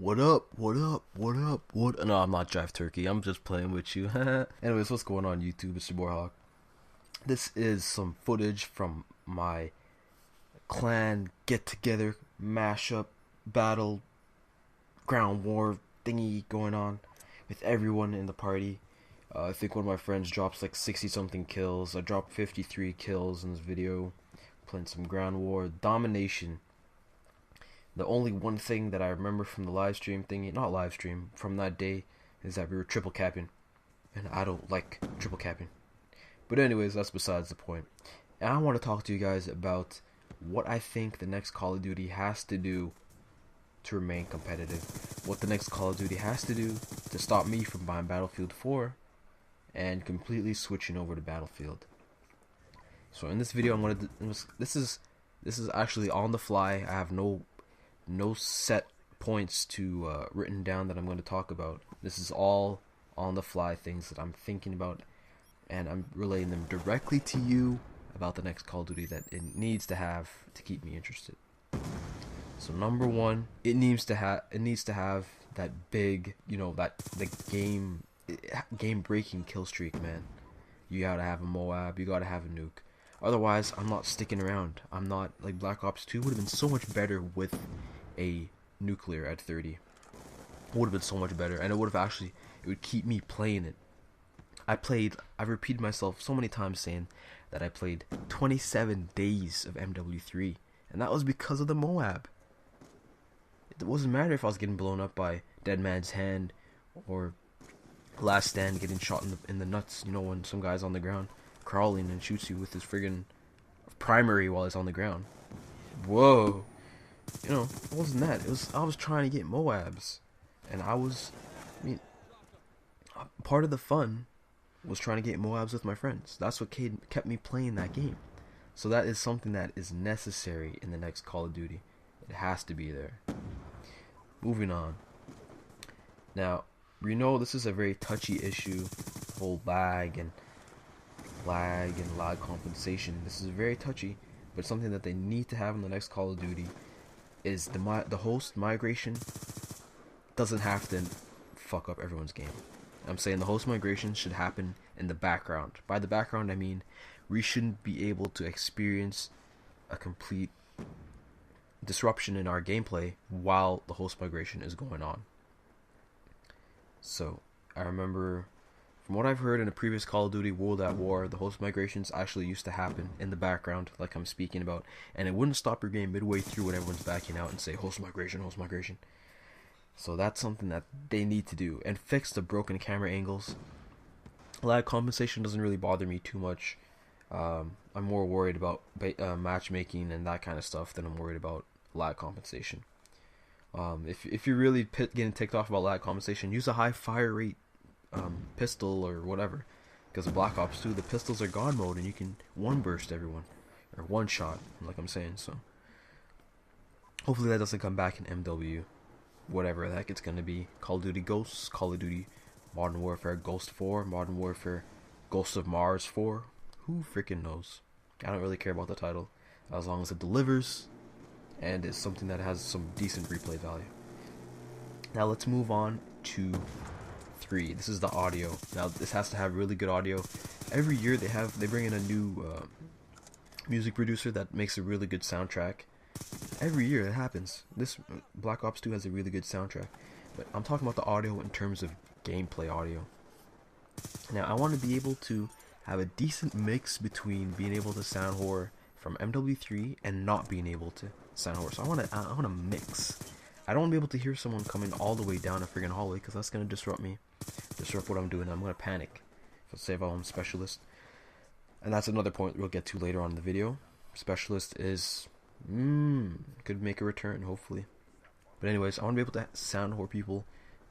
What up? What up? What up? What? No, I'm not Jive Turkey. I'm just playing with you. Anyways, what's going on YouTube? It's your boy Hawk. This is some footage from my clan get-together, mashup, battle, ground war thingy going on with everyone in the party. I think one of my friends drops like 60-something kills. I dropped 53 kills in this video. Playing some ground war domination. The only one thing that I remember from the live stream thingy, not live stream, from that day, is that we were triple capping. And I don't like triple capping. But anyways, that's besides the point. And I want to talk to you guys about what I think the next Call of Duty has to do to remain competitive. What the next Call of Duty has to do to stop me from buying Battlefield 4 and completely switching over to Battlefield. So in this video, I'm going to... This is actually on the fly. I have no set points to written down that I'm going to talk about. This is all on the fly things that I'm thinking about, and I'm relaying them directly to you about the next Call of Duty that it needs to have to keep me interested. So number one, it needs to have that big, that the game breaking kill streak, man. You gotta have a Moab, you gotta have a nuke. Otherwise, I'm not sticking around. I'm not, like, Black Ops 2 would have been so much better with a nuclear at 30. It would have been so much better, and it would keep me playing it. I've repeated myself so many times saying that I played 27 days of MW3, and that was because of the Moab. It wasn't matter if I was getting blown up by Dead Man's Hand or Last Stand getting shot in the nuts, when some guy's on the ground crawling and shoots you with his friggin' primary while he's on the ground. Whoa. It wasn't that. I was trying to get Moabs. And part of the fun was trying to get Moabs with my friends. That's what kept me playing that game. So that is something that is necessary in the next Call of Duty. It has to be there. Moving on. Now, we know this is a very touchy issue, whole lag and lag compensation. This is very touchy, but something that they need to have in the next Call of Duty is the host migration doesn't have to fuck up everyone's game. I'm saying the host migration should happen in the background. By the background, I mean we shouldn't be able to experience a complete disruption in our gameplay while the host migration is going on. So I remember, from what I've heard in a previous Call of Duty World at War, the host migrations actually used to happen in the background, like I'm speaking about, and it wouldn't stop your game midway through when everyone's backing out and say host migration, host migration. So that's something that they need to do, and fix the broken camera angles. Lag compensation doesn't really bother me too much. I'm more worried about matchmaking and that kind of stuff than I'm worried about lag compensation. If you're really getting ticked off about lag compensation, use a high fire rate pistol or whatever, because in Black Ops 2 the pistols are God mode and you can one burst everyone or one shot, like I'm saying. So hopefully that doesn't come back in MW, whatever the heck it's gonna be. Call of Duty Ghosts, Call of Duty Modern Warfare Ghost 4, Modern Warfare Ghosts of Mars 4, who freaking knows. I don't really care about the title as long as it delivers and is something that has some decent replay value. Now let's move on to 3. This is the audio. Now this has to have really good audio. Every year they bring in a new music producer that makes a really good soundtrack. Every year it happens. This Black Ops 2 has a really good soundtrack, but I'm talking about the audio in terms of gameplay audio. Now I want to be able to have a decent mix between being able to sound horror from MW3 and not being able to sound horror. So I want to mix. I don't want to be able to hear someone coming all the way down a friggin' hallway, because that's going to disrupt what I'm doing. I'm going to panic. Let's say if I'm a specialist. And that's another point we'll get to later on in the video. Specialist is, could make a return, hopefully. But anyways, I want to be able to sound horror people,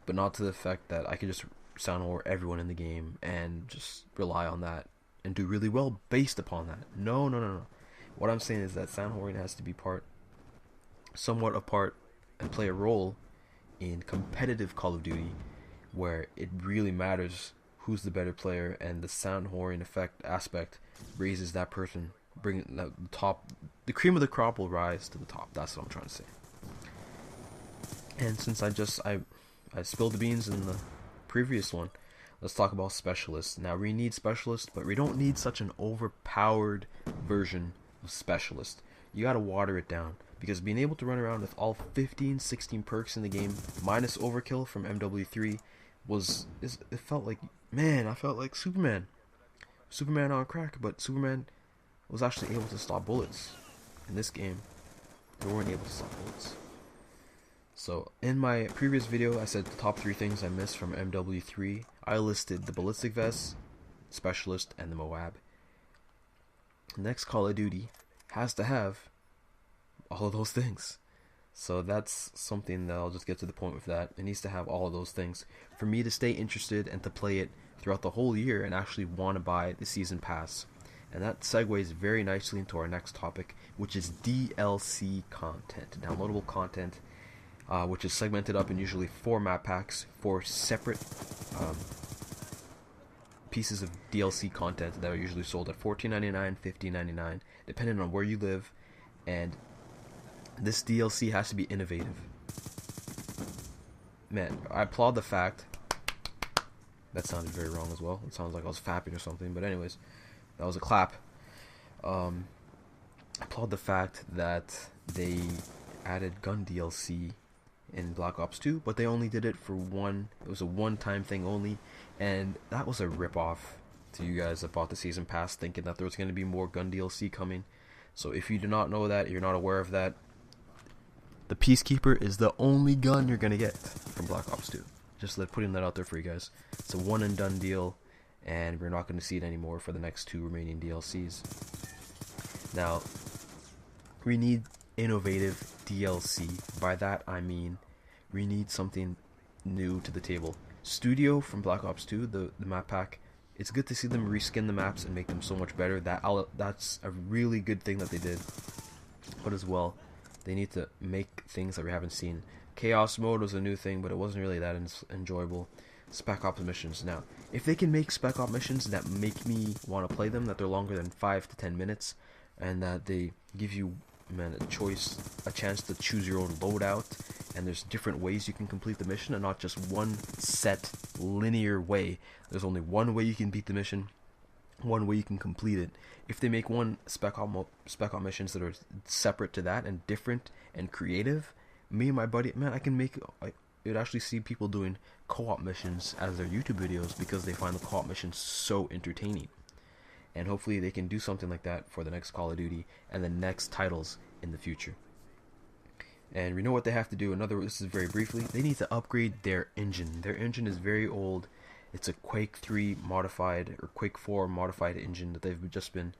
but not to the effect that I can just sound horror everyone in the game and just rely on that and do really well based upon that. No. What I'm saying is that sound horror has to be somewhat a part and play a role in competitive Call of Duty, where it really matters who's the better player, and the sound horn effect aspect raises that person, bringing the cream of the crop will rise to the top. That's what I'm trying to say. And since I spilled the beans in the previous one, let's talk about specialists. Now we need specialists, but we don't need such an overpowered version of specialist. You gotta water it down, because being able to run around with all 15, 16 perks in the game minus overkill from MW3 it felt like, man, I felt like Superman on crack. But Superman was actually able to stop bullets. In this game, they weren't able to stop bullets. So in my previous video, I said the top 3 things I missed from MW3. I listed the ballistic vest, specialist, and the Moab. Next Call of Duty has to have all of those things. So that's something that I'll just get to the point with that. It needs to have all of those things for me to stay interested and to play it throughout the whole year and actually want to buy the season pass. And that segues very nicely into our next topic, which is DLC content, downloadable content, which is segmented up in usually 4 map packs, 4 separate pieces of DLC content that are usually sold at $14.99, $15.99, depending on where you live. And this DLC has to be innovative. Man, I applaud the fact... That sounded very wrong as well. It sounds like I was fapping or something. But anyways, that was a clap. I applaud the fact that they added gun DLC in Black Ops 2, but they only did it for one. It was a one-time thing only, and that was a rip-off to you guys that bought the season pass, thinking that there was going to be more gun DLC coming. So if you do not know that, you're not aware of that, the Peacekeeper is the only gun you're going to get from Black Ops 2. Just putting that out there for you guys. It's a one and done deal, and we're not going to see it anymore for the next 2 remaining DLCs. Now, we need innovative DLC. By that I mean we need something new to the table. Studio from Black Ops 2, the map pack, it's good to see them reskin the maps and make them so much better. That's a really good thing that they did. But as well, they need to make things that we haven't seen. Chaos mode was a new thing, but it wasn't really that enjoyable. Spec Ops missions. Now, if they can make Spec Ops missions that make me want to play them, that they're longer than 5 to 10 minutes, and that they give you, man, a chance to choose your own loadout, and there's different ways you can complete the mission, and not just one set linear way. There's only one way you can beat the mission, one way you can complete it. If they make one Spec Ops missions that are separate to that and different and creative, me and my buddy, man, I can make. I would actually see people doing co-op missions as their YouTube videos because they find the co-op missions so entertaining. And hopefully they can do something like that for the next Call of Duty and the next titles in the future. And we know what they have to do. This is very briefly. They need to upgrade their engine. Their engine is very old. It's a Quake 3 modified or Quake 4 modified engine that they've just been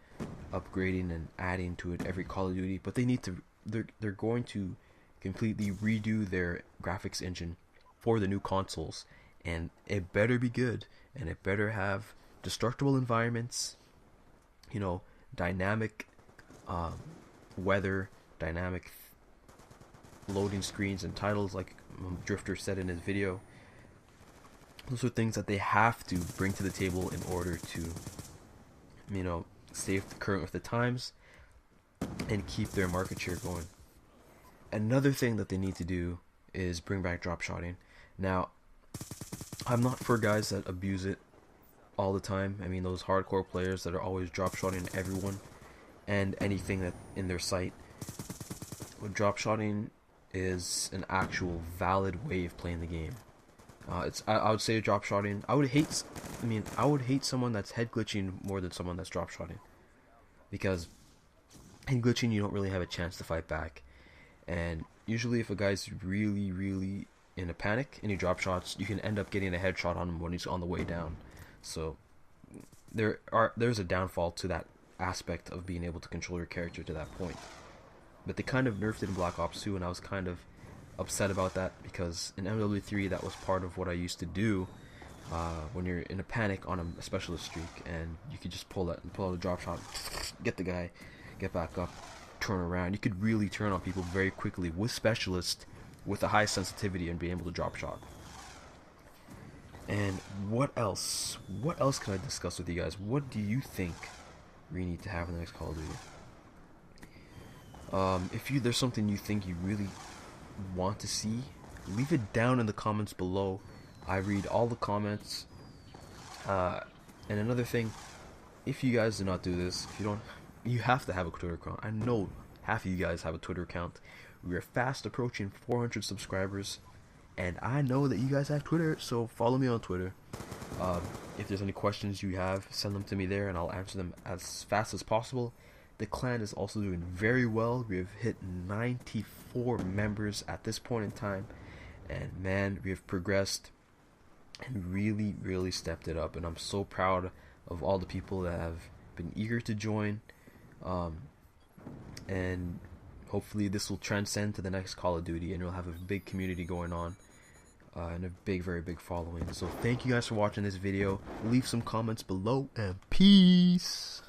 upgrading and adding to it every Call of Duty. But they need to. They're going to completely redo their graphics engine for the new consoles, and it better be good, and it better have destructible environments, you know, dynamic weather, dynamic loading screens and titles, like Drifter said in his video. Those are things that they have to bring to the table in order to, you know, stay current with the times and keep their market share going. Another thing that they need to do is bring back drop shotting. Now, I'm not for guys that abuse it all the time. I mean, those hardcore players that are always drop shotting everyone and anything that in their sight. But drop shotting is an actual valid way of playing the game. I would say drop shotting. I would hate someone that's head glitching more than someone that's drop shotting, because head glitching, you don't really have a chance to fight back. And usually if a guy's really, really in a panic and he drop shots, you can end up getting a headshot on him when he's on the way down. So there's a downfall to that aspect of being able to control your character to that point. But they kind of nerfed it in Black Ops 2, and I was kind of upset about that, because in MW3 that was part of what I used to do when you're in a panic on a specialist streak, and you could just pull out a drop shot, get the guy, get back up, turn around. You could really turn on people very quickly with specialist, with a high sensitivity, and be able to drop shot. And what else can I discuss with you guys? What do you think we need to have in the next Call of Duty? If there's something you think you really want to see, leave it down in the comments below. I read all the comments. And another thing, if you guys do not do this, if you don't, you have to have a Twitter account. I know half of you guys have a Twitter account. We are fast approaching 400 subscribers, and I know that you guys have Twitter, so follow me on Twitter. If there's any questions you have, send them to me there, and I'll answer them as fast as possible. The clan is also doing very well. We have hit 94 members at this point in time, and man, we have progressed and really stepped it up, and I'm so proud of all the people that have been eager to join, and hopefully this will transcend to the next Call of Duty, and we'll have a big community going on, and a very big following. So thank you guys for watching this video. Leave some comments below, and peace.